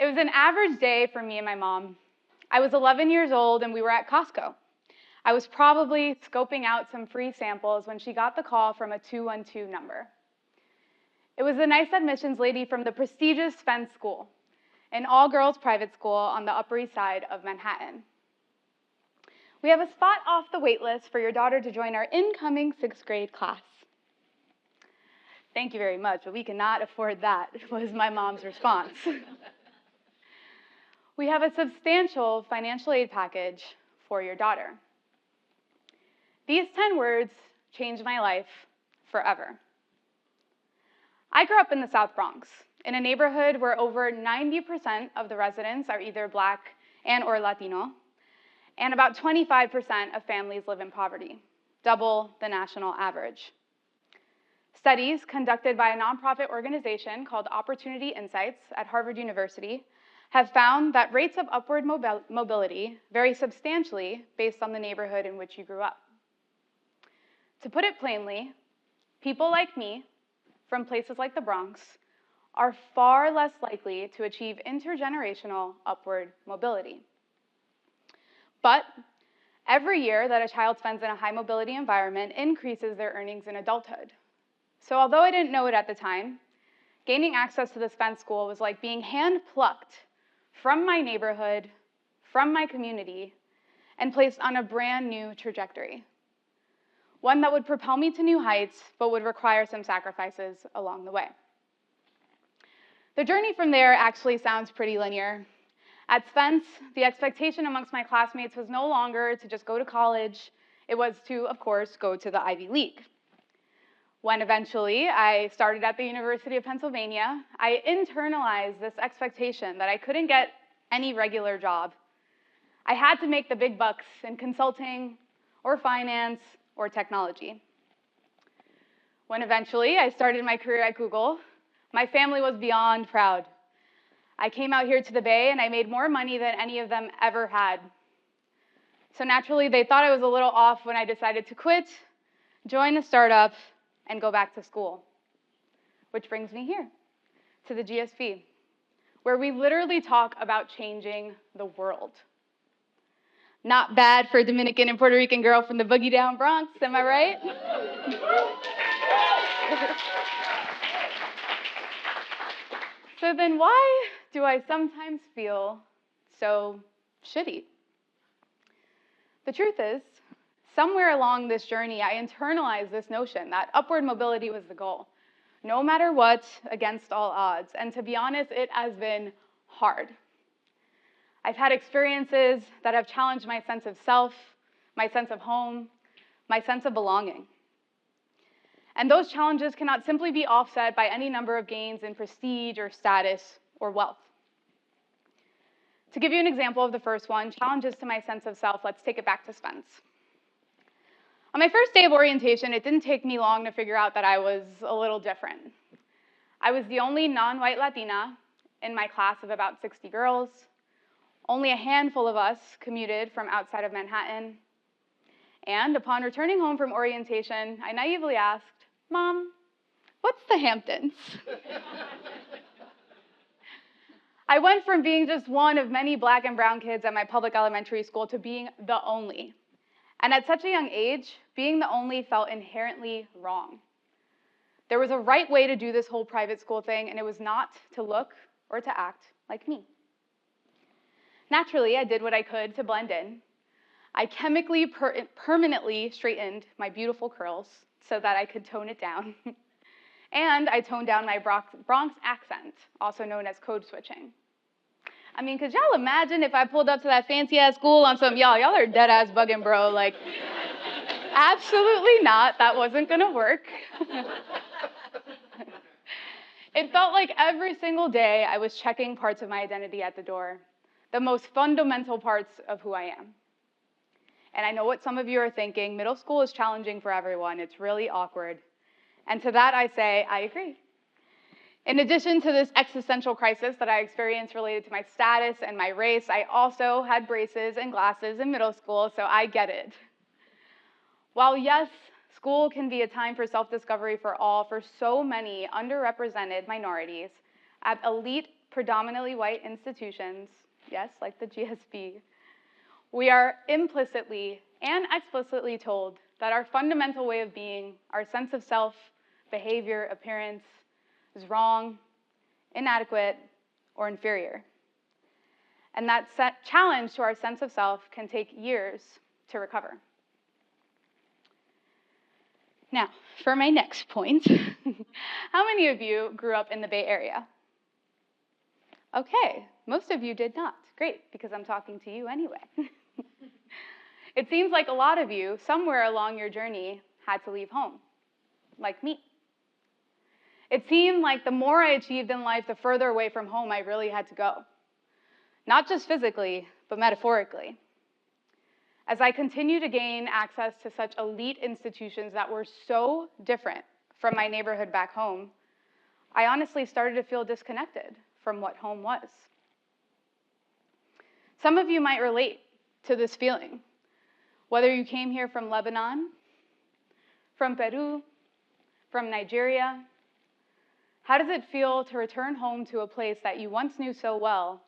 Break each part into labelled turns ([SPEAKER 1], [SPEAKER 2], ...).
[SPEAKER 1] It was an average day for me and my mom. I was 11 years old and we were at Costco. I was probably scoping out some free samples when she got the call from a 212 number. It was a nice admissions lady from the prestigious Spence School, an all-girls private school on the Upper East Side of Manhattan. We have a spot off the wait list for your daughter to join our incoming 6th grade class. Thank you very much, but we cannot afford that, was my mom's response. We have a substantial financial aid package for your daughter. These 10 words changed my life forever. I grew up in the South Bronx, in a neighborhood where over 90% of the residents are either Black and/or Latino, and about 25% of families live in poverty, double the national average. Studies conducted by a nonprofit organization called Opportunity Insights at Harvard University have found that rates of upward mobility vary substantially based on the neighborhood in which you grew up. To put it plainly, people like me from places like the Bronx are far less likely to achieve intergenerational upward mobility. But every year that a child spends in a high mobility environment increases their earnings in adulthood. So although I didn't know it at the time, gaining access to the Spence School was like being hand-plucked from my neighborhood, from my community, and placed on a brand new trajectory. One that would propel me to new heights, but would require some sacrifices along the way. The journey from there actually sounds pretty linear. At Spence, the expectation amongst my classmates was no longer to just go to college, it was to, of course, go to the Ivy League. When eventually I started at the University of Pennsylvania, I internalized this expectation that I couldn't get any regular job. I had to make the big bucks in consulting or finance or technology. When eventually I started my career at Google, my family was beyond proud. I came out here to the Bay and I made more money than any of them ever had. So naturally, they thought I was a little off when I decided to quit, join a startup, and go back to school. Which brings me here, to the GSP, where we literally talk about changing the world. Not bad for a Dominican and Puerto Rican girl from the boogie down Bronx, am I right? So then why do I sometimes feel so shitty? The truth is, somewhere along this journey, I internalized this notion that upward mobility was the goal, no matter what, against all odds. And to be honest, it has been hard. I've had experiences that have challenged my sense of self, my sense of home, my sense of belonging. And those challenges cannot simply be offset by any number of gains in prestige or status or wealth. To give you an example of the first one, challenges to my sense of self, let's take it back to Spence. On my first day of orientation, it didn't take me long to figure out that I was a little different. I was the only non-white Latina in my class of about 60 girls. Only a handful of us commuted from outside of Manhattan. And upon returning home from orientation, I naively asked, "Mom, what's the Hamptons?" I went from being just one of many Black and brown kids at my public elementary school to being the only. And at such a young age, being the only felt inherently wrong. There was a right way to do this whole private school thing, and it was not to look or to act like me. Naturally, I did what I could to blend in. I chemically permanently straightened my beautiful curls so that I could tone it down. And I toned down my Bronx accent, also known as code switching. I mean, could y'all imagine if I pulled up to that fancy-ass school on some, y'all are dead-ass bugging, bro. Like, absolutely not. That wasn't gonna work. It felt like every single day I was checking parts of my identity at the door, the most fundamental parts of who I am. And I know what some of you are thinking, middle school is challenging for everyone. It's really awkward. And to that I say, I agree. In addition to this existential crisis that I experienced related to my status and my race, I also had braces and glasses in middle school, so I get it. While yes, school can be a time for self-discovery for all, for so many underrepresented minorities at elite predominantly white institutions, yes, like the GSB, we are implicitly and explicitly told that our fundamental way of being, our sense of self, behavior, appearance, is wrong, inadequate, or inferior. And that challenge to our sense of self can take years to recover. Now, for my next point, how many of you grew up in the Bay Area? Okay, most of you did not. Great, because I'm talking to you anyway. It seems like a lot of you, somewhere along your journey, had to leave home, like me. It seemed like the more I achieved in life, the further away from home I really had to go. Not just physically, but metaphorically. As I continued to gain access to such elite institutions that were so different from my neighborhood back home, I honestly started to feel disconnected from what home was. Some of you might relate to this feeling, whether you came here from Lebanon, from Peru, from Nigeria. How does it feel to return home to a place that you once knew so well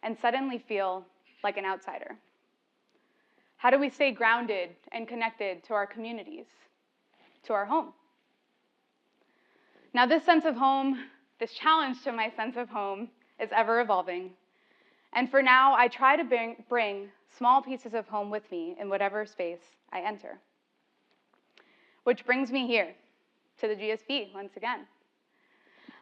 [SPEAKER 1] and suddenly feel like an outsider? How do we stay grounded and connected to our communities, to our home? Now, this sense of home, this challenge to my sense of home is ever evolving. And for now, I try to bring small pieces of home with me in whatever space I enter. Which brings me here to the GSB once again.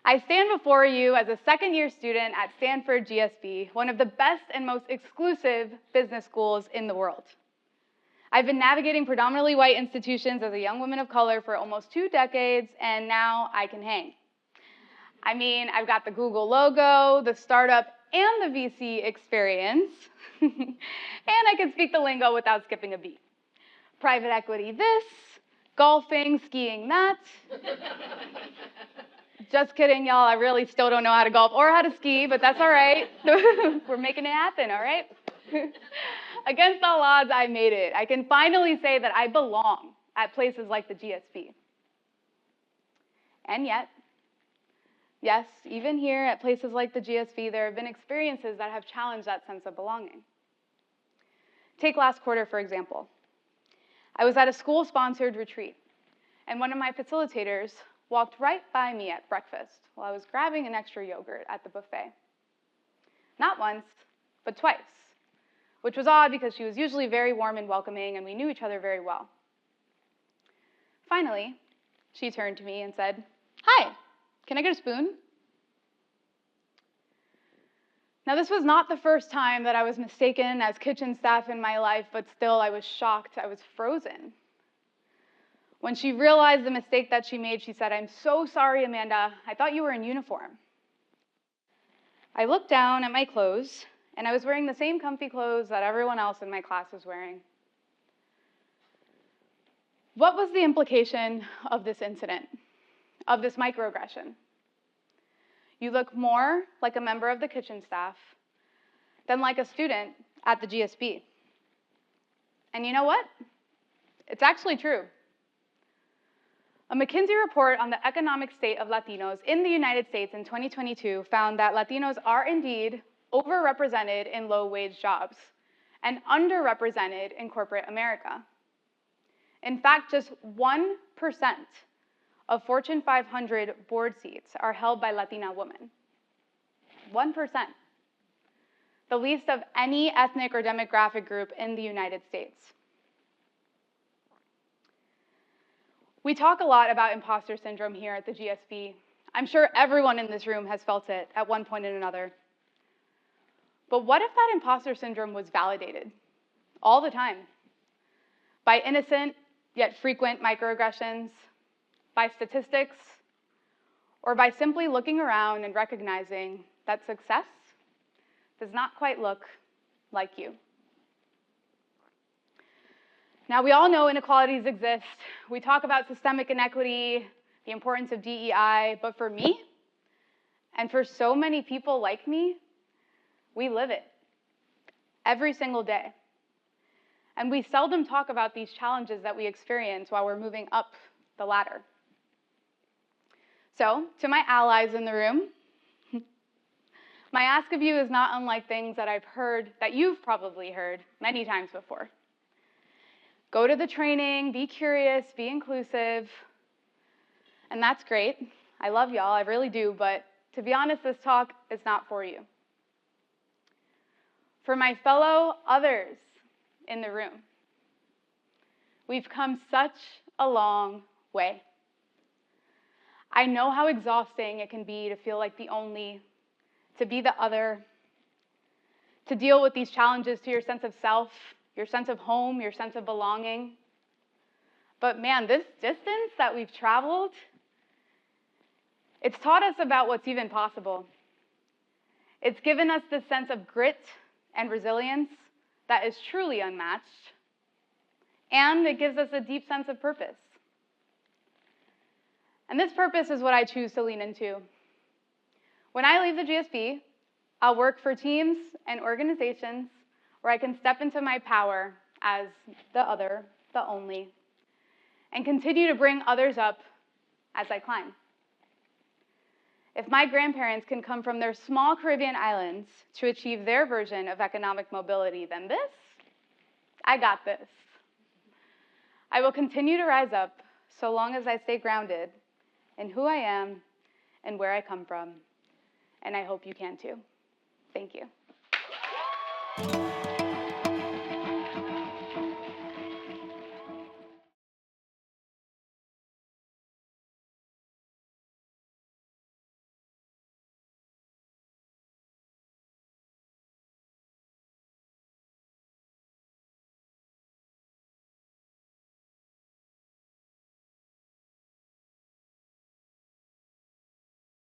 [SPEAKER 1] I stand before you as a second-year student at Stanford GSB, one of the best and most exclusive business schools in the world. I've been navigating predominantly white institutions as a young woman of color for almost 2 decades, and now I can hang. I mean, I've got the Google logo, the startup, and the VC experience, and I can speak the lingo without skipping a beat. Private equity this, golfing, skiing that. Just kidding, y'all, I really still don't know how to golf or how to ski, but that's all right. We're making it happen, all right? Against all odds, I made it. I can finally say that I belong at places like the GSB. And yet, yes, even here at places like the GSB, there have been experiences that have challenged that sense of belonging. Take last quarter, for example. I was at a school-sponsored retreat, and one of my facilitators walked right by me at breakfast while I was grabbing an extra yogurt at the buffet. Not once, but twice, which was odd because she was usually very warm and welcoming, and we knew each other very well. Finally, she turned to me and said, "Hi, can I get a spoon?" Now, this was not the first time that I was mistaken as kitchen staff in my life, but still I was shocked. I was frozen. When she realized the mistake that she made, she said, "I'm so sorry, Amanda. I thought you were in uniform." I looked down at my clothes, and I was wearing the same comfy clothes that everyone else in my class was wearing. What was the implication of this incident, of this microaggression? You look more like a member of the kitchen staff than like a student at the GSB. And you know what? It's actually true. A McKinsey report on the economic state of Latinos in the United States in 2022 found that Latinos are indeed overrepresented in low-wage jobs and underrepresented in corporate America. In fact, just 1% of Fortune 500 board seats are held by Latina women. 1%. The least of any ethnic or demographic group in the United States. We talk a lot about imposter syndrome here at the GSB. I'm sure everyone in this room has felt it at one point or another. But what if that imposter syndrome was validated all the time by innocent yet frequent microaggressions, by statistics, or by simply looking around and recognizing that success does not quite look like you? Now, we all know inequalities exist. We talk about systemic inequity, the importance of DEI, but for me, and for so many people like me, we live it every single day. And we seldom talk about these challenges that we experience while we're moving up the ladder. So, to my allies in the room, My ask of you is not unlike things that I've heard, that you've probably heard many times before. Go to the training, be curious, be inclusive, and that's great. I love y'all, I really do, but to be honest, this talk is not for you. For my fellow others in the room, we've come such a long way. I know how exhausting it can be to feel like the only, to be the other, to deal with these challenges to your sense of self, your sense of home, your sense of belonging. But man, this distance that we've traveled, it's taught us about what's even possible. It's given us this sense of grit and resilience that is truly unmatched. And it gives us a deep sense of purpose. And this purpose is what I choose to lean into. When I leave the GSB, I'll work for teams and organizations where I can step into my power as the other, the only, and continue to bring others up as I climb. If my grandparents can come from their small Caribbean islands to achieve their version of economic mobility, then I got this. I will continue to rise up so long as I stay grounded in who I am and where I come from, and I hope you can too. Thank you.